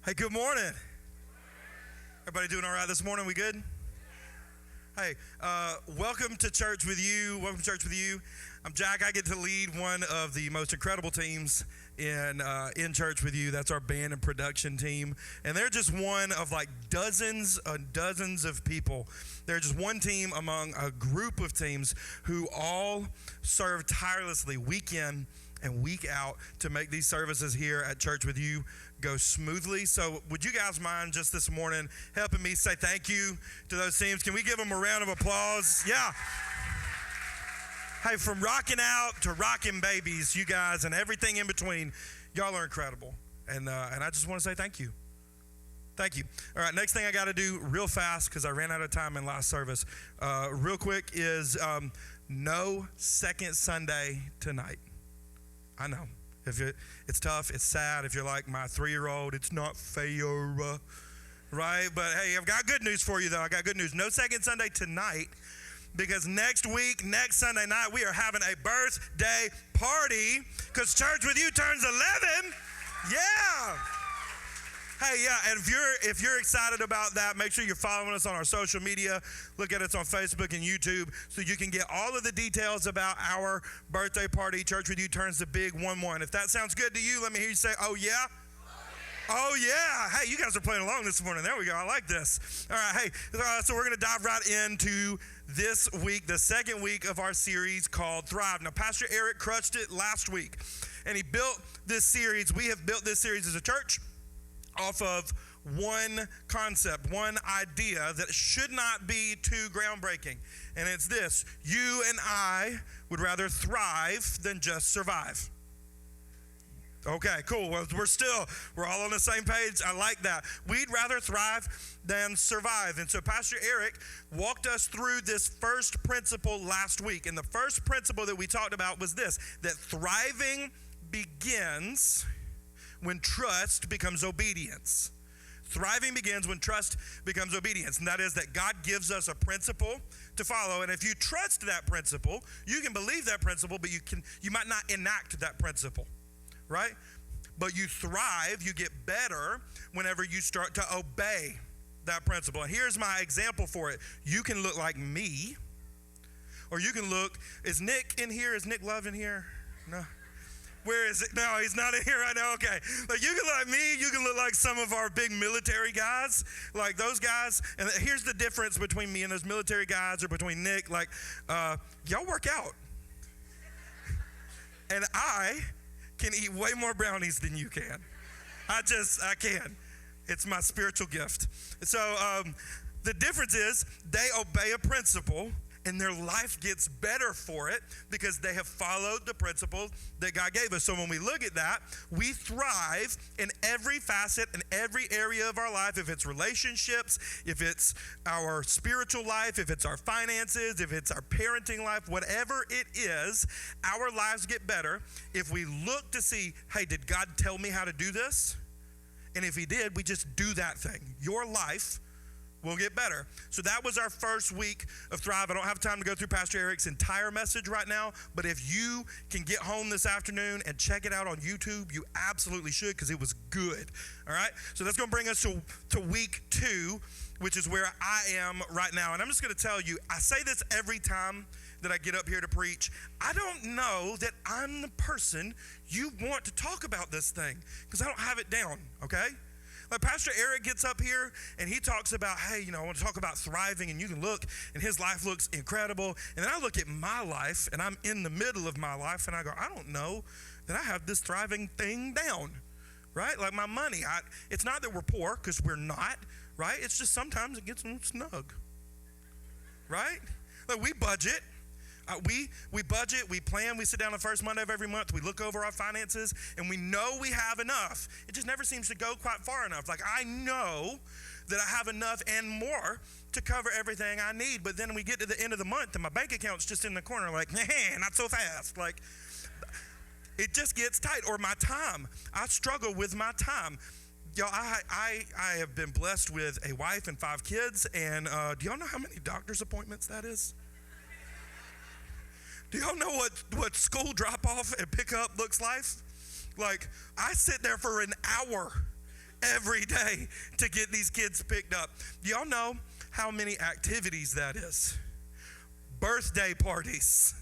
Hey, good morning. Everybody doing all right this morning? We good? Hey, welcome to Church With You. Welcome to Church With You. I'm Jack. I get to lead one of the most incredible teams in Church With You. That's our band and production team. And they're just one of like dozens and dozens of people. They're just one team among a group of teams who all serve tirelessly week in and week out to make these services here at Church With You go smoothly. So would you guys mind just this morning helping me say thank you to those teams? Can we give them a round of applause? Yeah. Hey, from rocking out to rocking babies, you guys, and everything in between, y'all are incredible. And I just want to say thank you. Thank you. All right, next thing I got to do real fast because I ran out of time in last service. Real quick is no second Sunday tonight. I know. It's tough, it's sad. If you're like my 3-year-old, it's not fair, right? But hey, I've got good news for you, though. I got good news. No second Sunday tonight because next week, next Sunday night, we are having a birthday party because Church With You turns 11. Yeah. Hey, yeah, and if you're excited about that, make sure you're following us on our social media. Look at us on Facebook and YouTube so you can get all of the details about our birthday party. Church With You turns the big 1-1. If that sounds good to you, let me hear you say, oh, yeah? Oh, yeah. Hey, you guys are playing along this morning. There we go. I like this. All right, hey, so we're going to dive right into this week, the second week of our series called Thrive. Now, Pastor Eric crushed it last week, and he built this series. We have built this series as a church off of one concept, one idea that should not be too groundbreaking. And it's this: you and I would rather thrive than just survive. Okay, cool. Well, we're all on the same page. I like that. We'd rather thrive than survive. And so Pastor Eric walked us through this first principle last week. And the first principle that we talked about was this: that thriving begins when trust becomes obedience. Thriving begins when trust becomes obedience. And that is that God gives us a principle to follow. And if you trust that principle, you can believe that principle, but you might not enact that principle, right? But you thrive, you get better whenever you start to obey that principle. And here's my example for it. You can look like me, or you can look, is Nick in here? Is Nick Love in here? No. Where is it? No, he's not in here right now. Okay. Like, you can look like me. You can look like some of our big military guys, like those guys. And here's the difference between me and those military guys, or between Nick. Like, y'all work out. And I can eat way more brownies than you can. I can. It's my spiritual gift. So the difference is they obey a principle, and their life gets better for it because they have followed the principles that God gave us. So when we look at that, we thrive in every facet and every area of our life. If it's relationships, if it's our spiritual life, if it's our finances, if it's our parenting life, whatever it is, our lives get better if we look to see, hey, did God tell me how to do this? And if he did, we just do that thing. Your life will get better. So that was our first week of Thrive. I don't have time to go through Pastor Eric's entire message right now, but if you can get home this afternoon and check it out on YouTube, you absolutely should, because it was good. All right? So that's going to bring us to week 2, which is where I am right now. And I'm just going to tell you, I say this every time that I get up here to preach. I don't know that I'm the person you want to talk about this thing, because I don't have it down, okay? Like, Pastor Eric gets up here and he talks about, hey, I want to talk about thriving, and you can look and his life looks incredible. And then I look at my life and I'm in the middle of my life and I go, I don't know that I have this thriving thing down, right? Like my money, it's not that we're poor, because we're not, right? It's just sometimes it gets a little snug, right? Like, we budget. We budget, we plan, we sit down the first Monday of every month, we look over our finances, and we know we have enough. It just never seems to go quite far enough. Like, I know that I have enough and more to cover everything I need, but then we get to the end of the month and my bank account's just in the corner like, not so fast. Like, it just gets tight. Or my time. I struggle with my time. Y'all, I have been blessed with a wife and 5 kids, and do y'all know how many doctor's appointments that is? Do y'all know what school drop-off and pick-up looks like? Like, I sit there for an hour every day to get these kids picked up. Do y'all know how many activities that is? Birthday parties.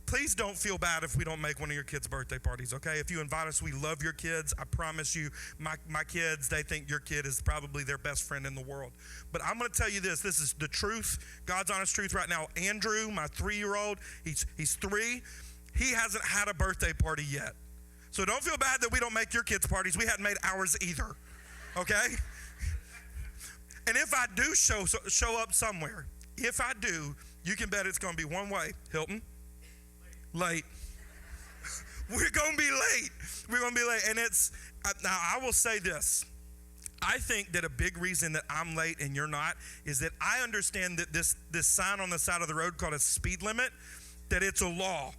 Please don't feel bad if we don't make one of your kids' birthday parties, okay? If you invite us, we love your kids. I promise you, my kids, they think your kid is probably their best friend in the world. But I'm going to tell you this is the truth, God's honest truth right now. Andrew, my 3-year-old, he's 3. He hasn't had a birthday party yet. So don't feel bad that we don't make your kids' parties. We hadn't made ours either, okay? And if I do show up somewhere, if I do, you can bet it's going to be one way. Hilton? Late. We're going to be late. We're going to be late. And now I will say this. I think that a big reason that I'm late and you're not is that I understand that this sign on the side of the road called a speed limit, that it's a law.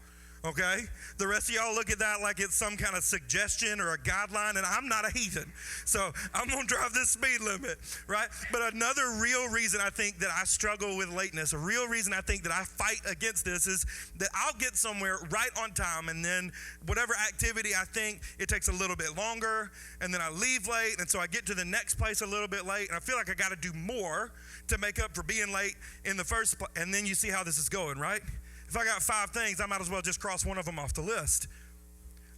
Okay? The rest of y'all look at that like it's some kind of suggestion or a guideline, and I'm not a heathen. So I'm going to drive this speed limit, right? But another real reason I think that I struggle with lateness, a real reason I think that I fight against this is that I'll get somewhere right on time, and then whatever activity I think, it takes a little bit longer, and then I leave late, and so I get to the next place a little bit late, and I feel like I got to do more to make up for being late in the first place. And then you see how this is going, right? If I got 5 things, I might as well just cross one of them off the list.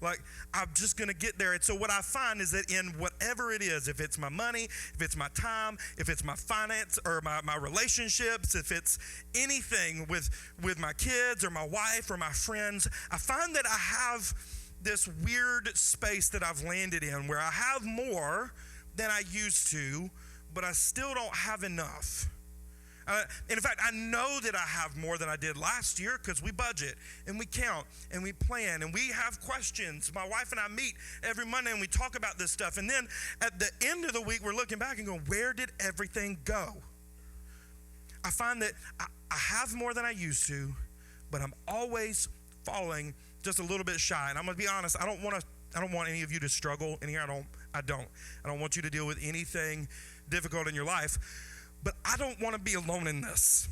Like, I'm just going to get there. And so what I find is that in whatever it is, if it's my money, if it's my time, if it's my finance or my relationships, if it's anything with my kids or my wife or my friends, I find that I have this weird space that I've landed in where I have more than I used to, but I still don't have enough. And in fact, I know that I have more than I did last year because we budget and we count and we plan and we have questions. My wife and I meet every Monday and we talk about this stuff. And then at the end of the week, we're looking back and going, where did everything go? I find that I have more than I used to, but I'm always falling just a little bit shy. And I'm going to be honest, I don't want any of you to struggle in here. I don't want you to deal with anything difficult in your life. But I don't want to be alone in this,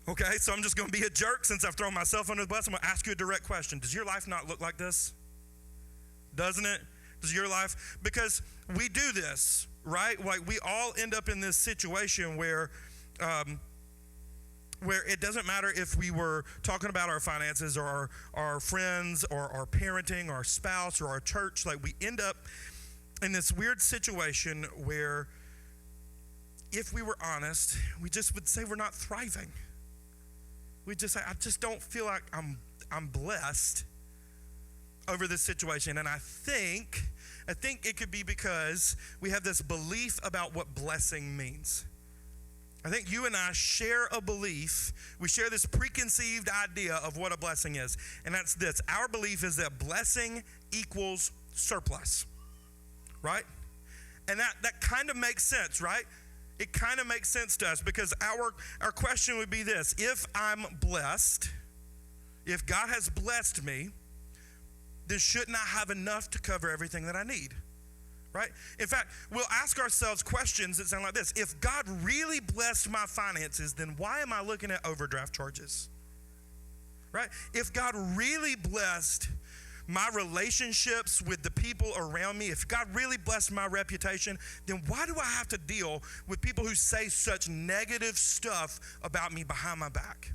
okay? So I'm just going to be a jerk since I've thrown myself under the bus. I'm going to ask you a direct question. Does your life not look like this? Doesn't it? Does your life? Because we do this, right? Like we all end up in this situation where it doesn't matter if we were talking about our finances or our friends or our parenting or our spouse or our church. Like we end up in this weird situation where if we were honest, we just would say we're not thriving. We just say, I just don't feel like I'm blessed over this situation. And I think it could be because we have this belief about what blessing means. I think you and I share a belief. We share this preconceived idea of what a blessing is. And that's this. Our belief is that blessing equals surplus, right? And that kind of makes sense, right? It kind of makes sense to us because our question would be this. If I'm blessed, if God has blessed me, then shouldn't I have enough to cover everything that I need? Right? In fact, we'll ask ourselves questions that sound like this. If God really blessed my finances, then why am I looking at overdraft charges? Right? If God really blessed my relationships with the people around me, if God really blessed my reputation, then why do I have to deal with people who say such negative stuff about me behind my back?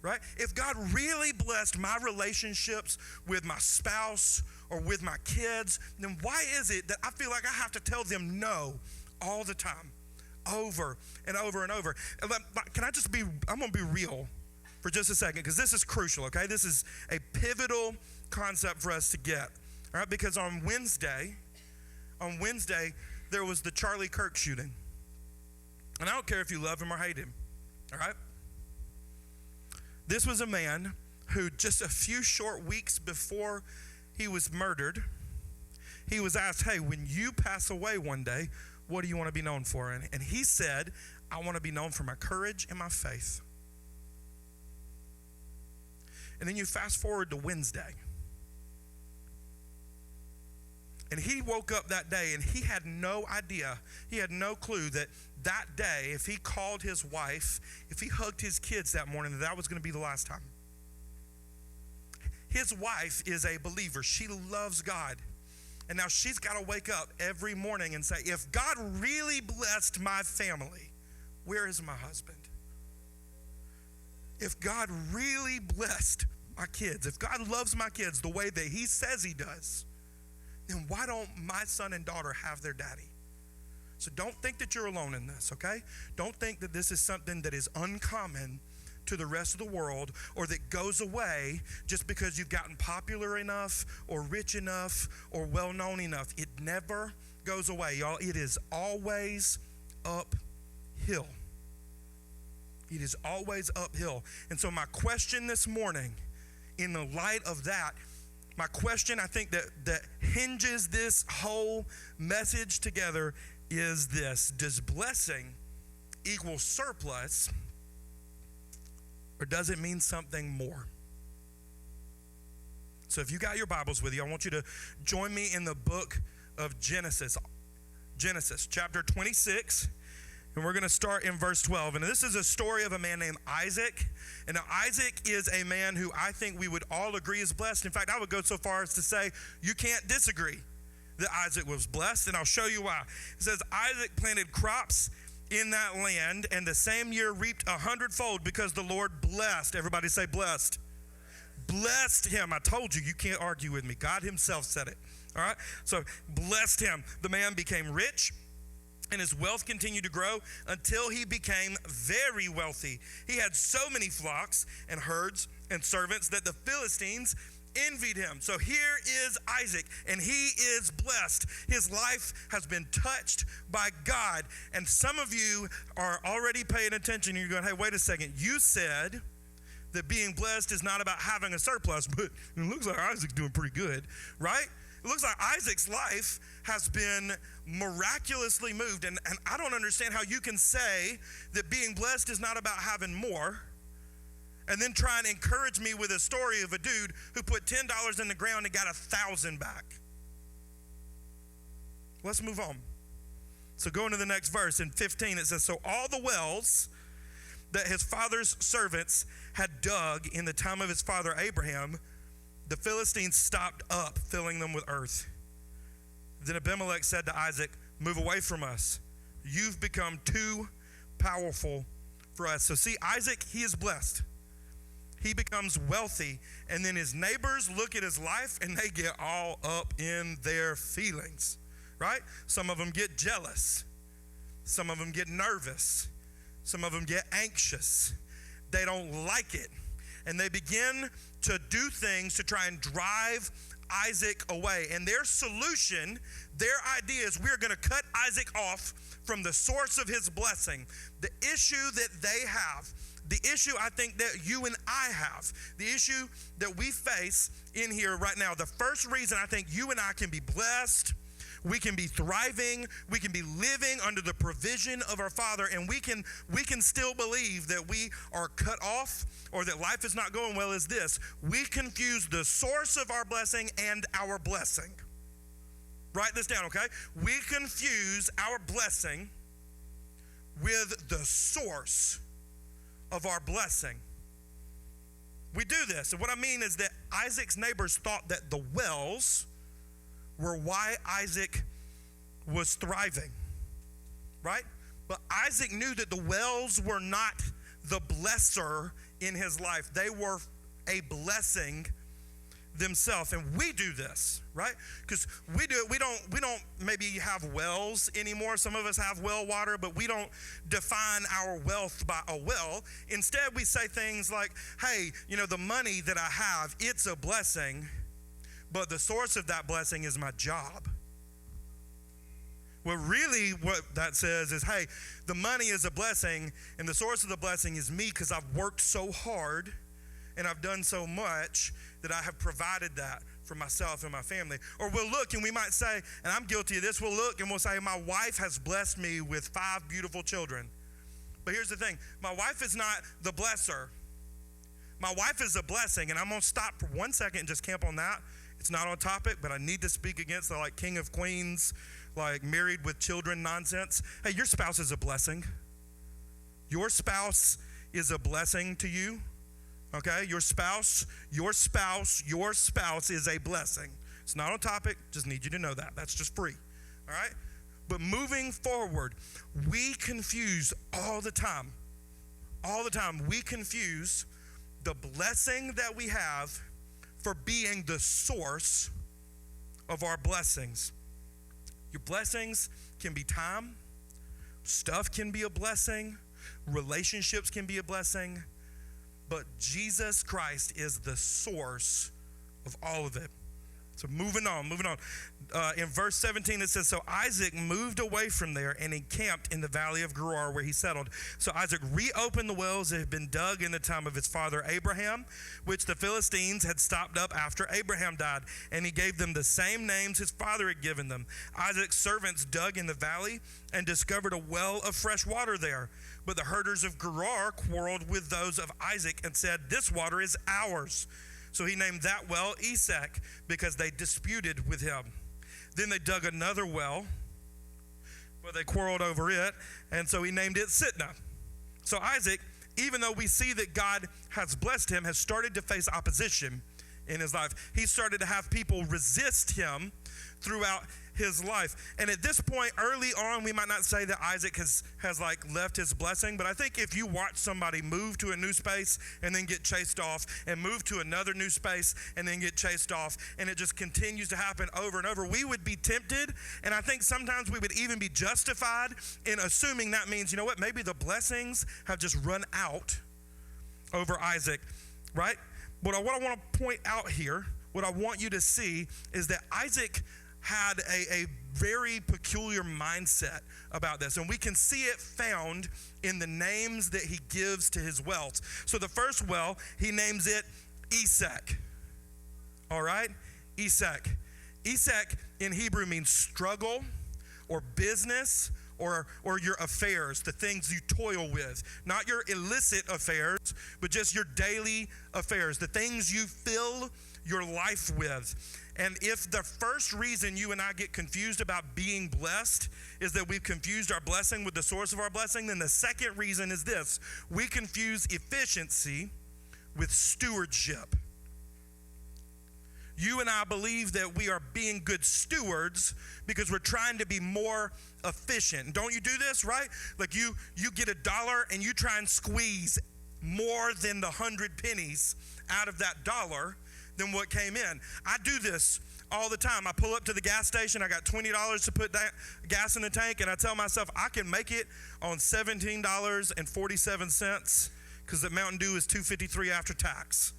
Right? If God really blessed my relationships with my spouse or with my kids, then why is it that I feel like I have to tell them no all the time, over and over and over? I'm going to be real for just a second because this is crucial, okay? This is a pivotal concept for us to get, all right? Because on Wednesday, there was the Charlie Kirk shooting. And I don't care if you love him or hate him, all right? This was a man who just a few short weeks before he was murdered, he was asked, hey, when you pass away one day, what do you want to be known for? And he said, I want to be known for my courage and my faith. And then you fast forward to Wednesday. And he woke up that day and he had no idea, he had no clue that day, if he called his wife, if he hugged his kids that morning, that was going to be the last time. His wife is a believer. She loves God. And now she's got to wake up every morning and say, if God really blessed my family, where is my husband? If God really blessed my kids, if God loves my kids the way that he says he does, then why don't my son and daughter have their daddy? So don't think that you're alone in this, okay? Don't think that this is something that is uncommon to the rest of the world or that goes away just because you've gotten popular enough or rich enough or well-known enough. It never goes away, y'all. It is always uphill. It is always uphill. And so my question this morning, in the light of that, my question I think that hinges this whole message together is this: does blessing equal surplus, or does it mean something more? So if you got your Bibles with you, I want you to join me in the book of Genesis chapter 26, and we're going to start in verse 12. And this is a story of a man named Isaac. And now Isaac is a man who I think we would all agree is blessed. In fact, I would go so far as to say you can't disagree that Isaac was blessed, and I'll show you why. It says Isaac planted crops in that land, and the same year reaped 100-fold because the Lord blessed. Everybody say blessed. Blessed him. I told you, you can't argue with me. God himself said it. All right? So blessed him. The man became rich, and his wealth continued to grow until he became very wealthy. He had so many flocks and herds and servants that the Philistines envied him. So here is Isaac, and he is blessed. His life has been touched by God. And some of you are already paying attention. You're going, hey, wait a second. You said that being blessed is not about having a surplus, but it looks like Isaac's doing pretty good, right? It looks like Isaac's life has been miraculously moved. And I don't understand how you can say that being blessed is not about having more, and then try and encourage me with a story of a dude who put $10 in the ground and got 1,000 back. Let's move on. So going to the next verse, in 15, it says, so all the wells that his father's servants had dug in the time of his father Abraham, the Philistines stopped up, filling them with earth. Then Abimelech said to Isaac, move away from us. You've become too powerful for us. So see, Isaac, he is blessed. He becomes wealthy, and then his neighbors look at his life and they get all up in their feelings, right? Some of them get jealous. Some of them get nervous. Some of them get anxious. They don't like it. And they begin to do things to try and drive Isaac away. And their solution, their idea is, we're going to cut Isaac off from the source of his blessing. The issue that they have, the issue I think that you and I have, the issue that we face in here right now, the first reason I think you and I can be blessed, we can be thriving, we can be living under the provision of our Father, and we can still believe that we are cut off or that life is not going well, is this: we confuse the source of our blessing and our blessing. Write this down, okay? We confuse our blessing with the source of our blessing. We do this. And what I mean is that Isaac's neighbors thought that the wells were why Isaac was thriving, right? But Isaac knew that the wells were not the blesser in his life. They were a blessing themselves. And we do this, right? Because we do it. We don't maybe have wells anymore. Some of us have well water, but we don't define our wealth by a well. Instead, we say things like, hey, the money that I have, it's a blessing, but the source of that blessing is my job. Well, really what that says is, hey, the money is a blessing, and the source of the blessing is me, because I've worked so hard and I've done so much that I have provided that for myself and my family. Or we'll look and we might say, and I'm guilty of this, we'll look and we'll say, my wife has blessed me with 5 beautiful children. But here's the thing, my wife is not the blesser. My wife is a blessing, and I'm going to stop for 1 second and just camp on that. It's not on topic, but I need to speak against the king of queens, married with children nonsense. Hey, your spouse is a blessing. Your spouse is a blessing to you. Okay, your spouse is a blessing. It's not on topic, just need you to know that. That's just free, all right? But moving forward, we confuse all the time. All the time, we confuse the blessing that we have for being the source of our blessings. Your blessings can be time, stuff can be a blessing, relationships can be a blessing, but Jesus Christ is the source of all of it. So moving on. In verse 17 it says, so Isaac moved away from there and encamped in the valley of Gerar where he settled. So Isaac reopened the wells that had been dug in the time of his father Abraham, which the Philistines had stopped up after Abraham died, and he gave them the same names his father had given them. Isaac's servants dug in the valley and discovered a well of fresh water there. But the herders of Gerar quarreled with those of Isaac and said, this water is ours. So he named that well Esek, because they disputed with him. Then they dug another well, but they quarreled over it, and so he named it Sitnah. So Isaac, even though we see that God has blessed him, has started to face opposition in his life. He started to have people resist him throughout his life. And at this point, early on, we might not say that Isaac has like left his blessing, but I think if you watch somebody move to a new space and then get chased off, and move to another new space and then get chased off, and it just continues to happen over and over, we would be tempted, and I think sometimes we would even be justified in assuming that means, you know what, maybe the blessings have just run out over Isaac, right? But what I want to point out here, what I want you to see, is that Isaac had a very peculiar mindset about this, and we can see it found in the names that he gives to his wells. So the first well, he names it Esek. All right? Esek. Esek in Hebrew means struggle or business or your affairs, the things you toil with. Not your illicit affairs, but just your daily affairs, the things you fill your life with. And if the first reason you and I get confused about being blessed is that we've confused our blessing with the source of our blessing, then the second reason is this: we confuse efficiency with stewardship. You and I believe that we are being good stewards because we're trying to be more efficient. Don't you do this, right? Like you get $1 and you try and squeeze more than the 100 pennies out of that dollar than what came in. I do this all the time. I pull up to the gas station, I got $20 to put that gas in the tank, and I tell myself I can make it on $17.47 because the Mountain Dew is $2.53 after tax.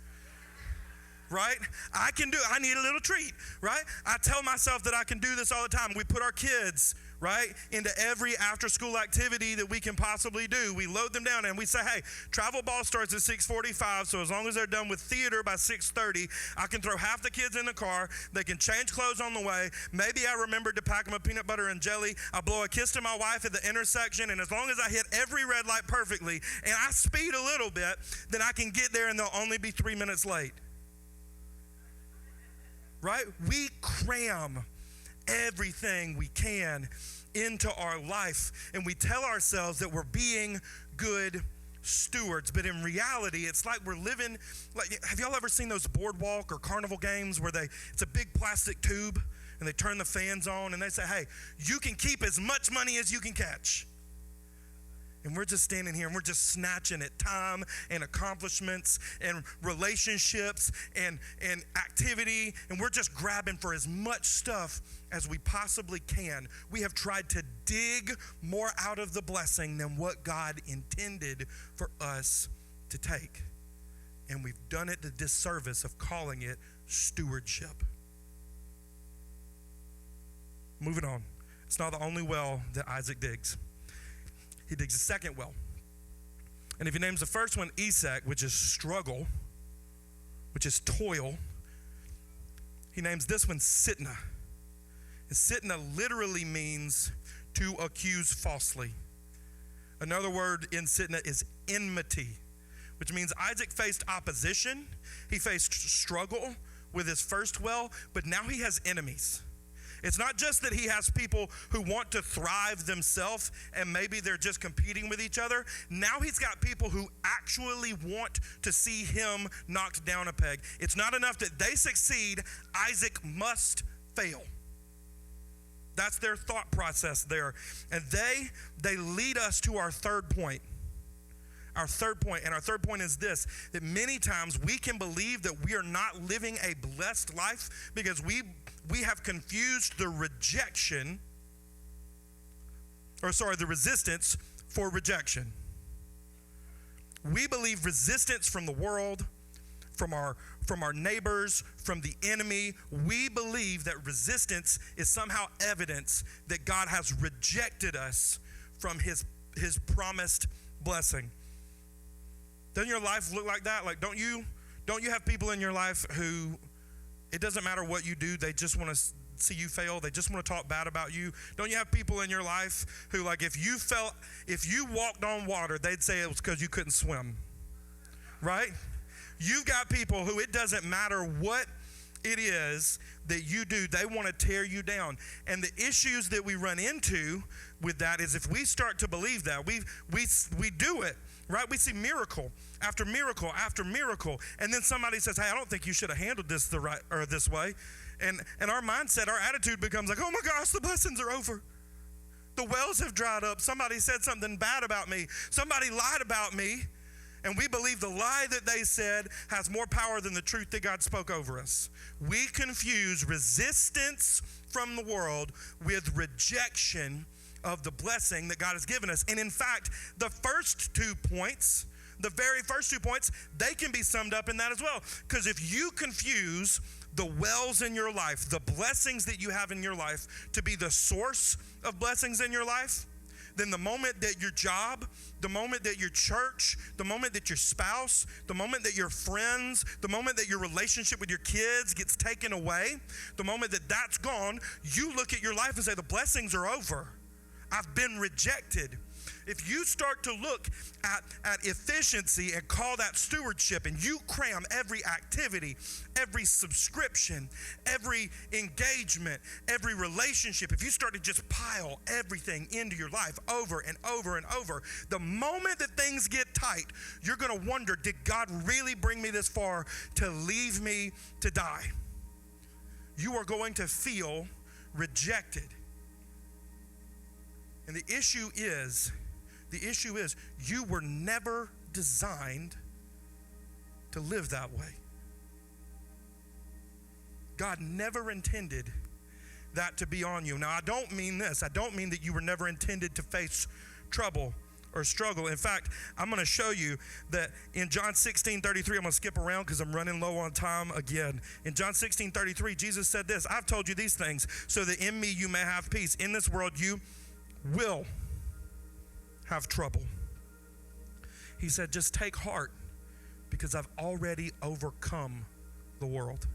Right? I can do it. I need a little treat, right? I tell myself that I can do this all the time. We put our kids, right, into every after-school activity that we can possibly do. We load them down and we say, hey, travel ball starts at 6:45, so as long as they're done with theater by 6:30, I can throw half the kids in the car. They can change clothes on the way. Maybe I remembered to pack them a peanut butter and jelly. I blow a kiss to my wife at the intersection, and as long as I hit every red light perfectly and I speed a little bit, then I can get there and they'll only be 3 minutes late. Right? We cram everything we can into our life, and we tell ourselves that we're being good stewards, but in reality, it's like we're living like, have y'all ever seen those boardwalk or carnival games where it's a big plastic tube and they turn the fans on and they say, hey, you can keep as much money as you can catch. And we're just standing here and we're just snatching at time and accomplishments and relationships and activity, and we're just grabbing for as much stuff as we possibly can. We have tried to dig more out of the blessing than what God intended for us to take. And we've done it the disservice of calling it stewardship. Moving on. It's not the only well that Isaac digs. He digs a second well. And if he names the first one Esek, which is struggle, which is toil, he names this one Sitnah. And Sitnah literally means to accuse falsely. Another word in Sitnah is enmity, which means Isaac faced opposition. He faced struggle with his first well, but now he has enemies. It's not just that he has people who want to thrive themselves and maybe they're just competing with each other. Now he's got people who actually want to see him knocked down a peg. It's not enough that they succeed. Isaac must fail. That's their thought process there. And they lead us to our third point. Our third point, and our third point is this, that many times we can believe that we are not living a blessed life because we have confused the resistance for rejection. We believe resistance from the world, from our neighbors, from the enemy. We believe that resistance is somehow evidence that God has rejected us from his promised blessing. Doesn't your life look like that? Like, don't you have people in your life who, it doesn't matter what you do, they just want to see you fail. They just want to talk bad about you. Don't you have people in your life who, like, if you walked on water, they'd say it was because you couldn't swim, right? You've got people who it doesn't matter what it is that you do, they want to tear you down. And the issues that we run into with that is if we start to believe that, we do it, right? We see miracle after miracle after miracle, and then somebody says, hey, I don't think you should have handled this this way. And our mindset, our attitude becomes like, oh my gosh, the blessings are over. The wells have dried up. Somebody said something bad about me. Somebody lied about me. And we believe the lie that they said has more power than the truth that God spoke over us. We confuse resistance from the world with rejection of the blessing that God has given us. And in fact, the very first 2 points, they can be summed up in that as well. Because if you confuse the wells in your life, the blessings that you have in your life, to be the source of blessings in your life, then the moment that your job, the moment that your church, the moment that your spouse, the moment that your friends, the moment that your relationship with your kids gets taken away, the moment that that's gone, you look at your life and say, the blessings are over. I've been rejected. If you start to look at efficiency and call that stewardship, and you cram every activity, every subscription, every engagement, every relationship, if you start to just pile everything into your life over and over and over, the moment that things get tight, you're going to wonder, did God really bring me this far to leave me to die? You are going to feel rejected. And the issue is you were never designed to live that way. God never intended that to be on you. Now, I don't mean this. I don't mean that you were never intended to face trouble or struggle. In fact, I'm going to show you that in John 16:33, I'm going to skip around because I'm running low on time again. In John 16:33, Jesus said this, I've told you these things so that in me you may have peace. In this world you will have trouble. He said, just take heart because I've already overcome the world.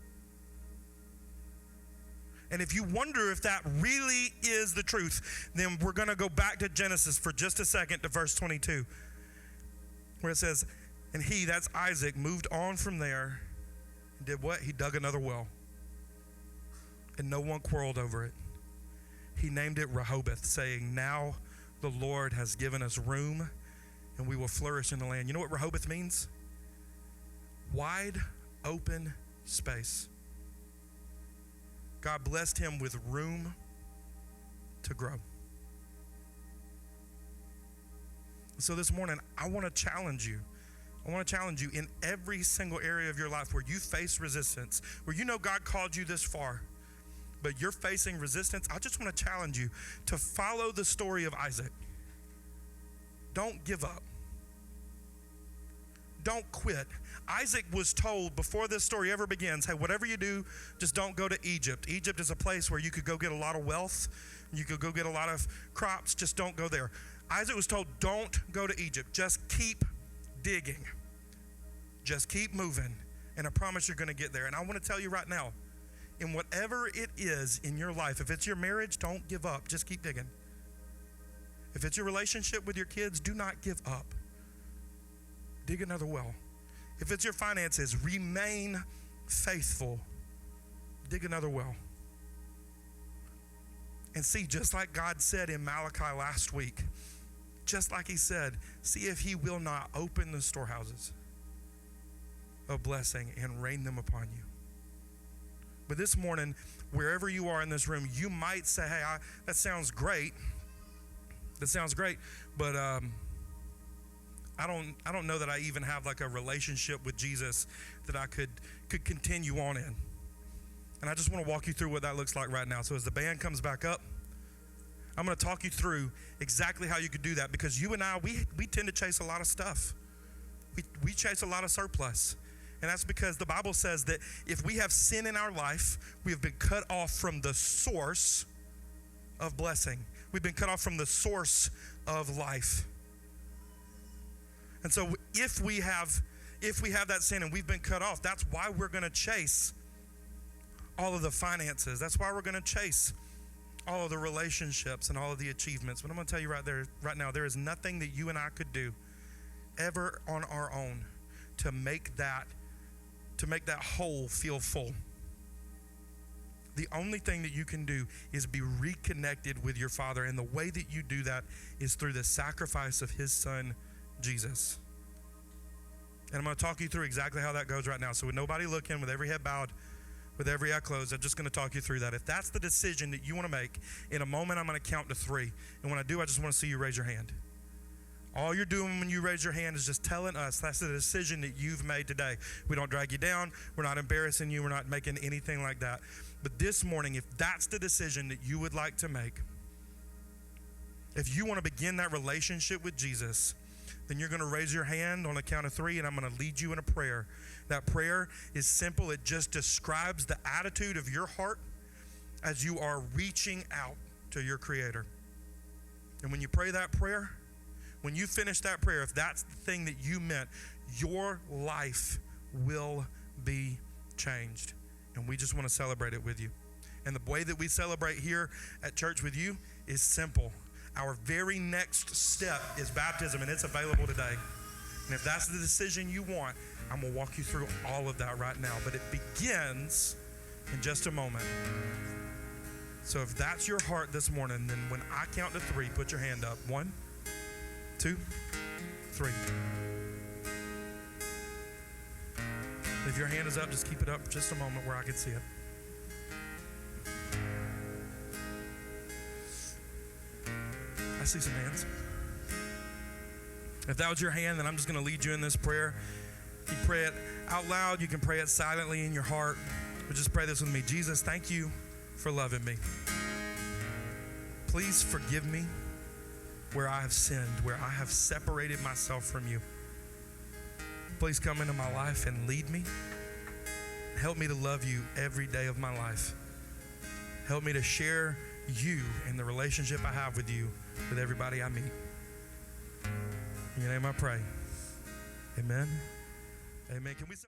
And if you wonder if that really is the truth, then we're going to go back to Genesis for just a second to verse 22, where it says, and he, that's Isaac, moved on from there and did what? He dug another well. And no one quarreled over it. He named it Rehoboth, saying, now the Lord has given us room and we will flourish in the land. You know what Rehoboth means? Wide open space. God blessed him with room to grow. So this morning, I want to challenge you. I want to challenge you in every single area of your life where you face resistance, where you know God called you this far, but you're facing resistance. I just want to challenge you to follow the story of Isaac. Don't give up. Don't quit. Isaac was told before this story ever begins, hey, whatever you do, just don't go to Egypt. Egypt is a place where you could go get a lot of wealth. You could go get a lot of crops. Just don't go there. Isaac was told, don't go to Egypt. Just keep digging. Just keep moving. And I promise you're going to get there. And I want to tell you right now, in whatever it is in your life, if it's your marriage, don't give up. Just keep digging. If it's your relationship with your kids, do not give up. Dig another well. If it's your finances, remain faithful. Dig another well. And see, just like God said in Malachi last week, just like he said, see if he will not open the storehouses of blessing and rain them upon you. But this morning, wherever you are in this room, you might say, hey, that sounds great. That sounds great, but I don't know that I even have like a relationship with Jesus that I could continue on in. And I just want to walk you through what that looks like right now. So as the band comes back up, I'm going to talk you through exactly how you could do that, because you and I, we tend to chase a lot of stuff. We chase a lot of surplus. And that's because the Bible says that if we have sin in our life, we have been cut off from the source of blessing. We've been cut off from the source of life. And so if we have that sin and we've been cut off, that's why we're going to chase all of the finances. That's why we're going to chase all of the relationships and all of the achievements. But I'm going to tell you right now, there is nothing that you and I could do ever on our own to make that hole feel full. The only thing that you can do is be reconnected with your Father, and the way that you do that is through the sacrifice of his Son, Jesus. And I'm going to talk you through exactly how that goes right now. So with nobody looking, with every head bowed, with every eye closed, I'm just going to talk you through that. If that's the decision that you want to make, in a moment I'm going to count to 3. And when I do, I just want to see you raise your hand. All you're doing when you raise your hand is just telling us that's the decision that you've made today. We don't drag you down. We're not embarrassing you. We're not making anything like that. But this morning, if that's the decision that you would like to make, if you want to begin that relationship with Jesus, then you're going to raise your hand on the count of 3, and I'm going to lead you in a prayer. That prayer is simple. It just describes the attitude of your heart as you are reaching out to your Creator. And when you pray that prayer, when you finish that prayer, if that's the thing that you meant, your life will be changed. And we just want to celebrate it with you. And the way that we celebrate here at church with you is simple. Our very next step is baptism, and it's available today. And if that's the decision you want, I'm going to walk you through all of that right now. But it begins in just a moment. So if that's your heart this morning, then when I count to 3, put your hand up. 1, 2, 3. If your hand is up, just keep it up for just a moment where I can see it. I see some hands. If that was your hand, then I'm just going to lead you in this prayer. You pray it out loud. You can pray it silently in your heart. But just pray this with me. Jesus, thank you for loving me. Please forgive me where I have sinned, where I have separated myself from you. Please come into my life and lead me. Help me to love you every day of my life. Help me to share you and the relationship I have with you with everybody I meet. In your name I pray. Amen. Amen. Can we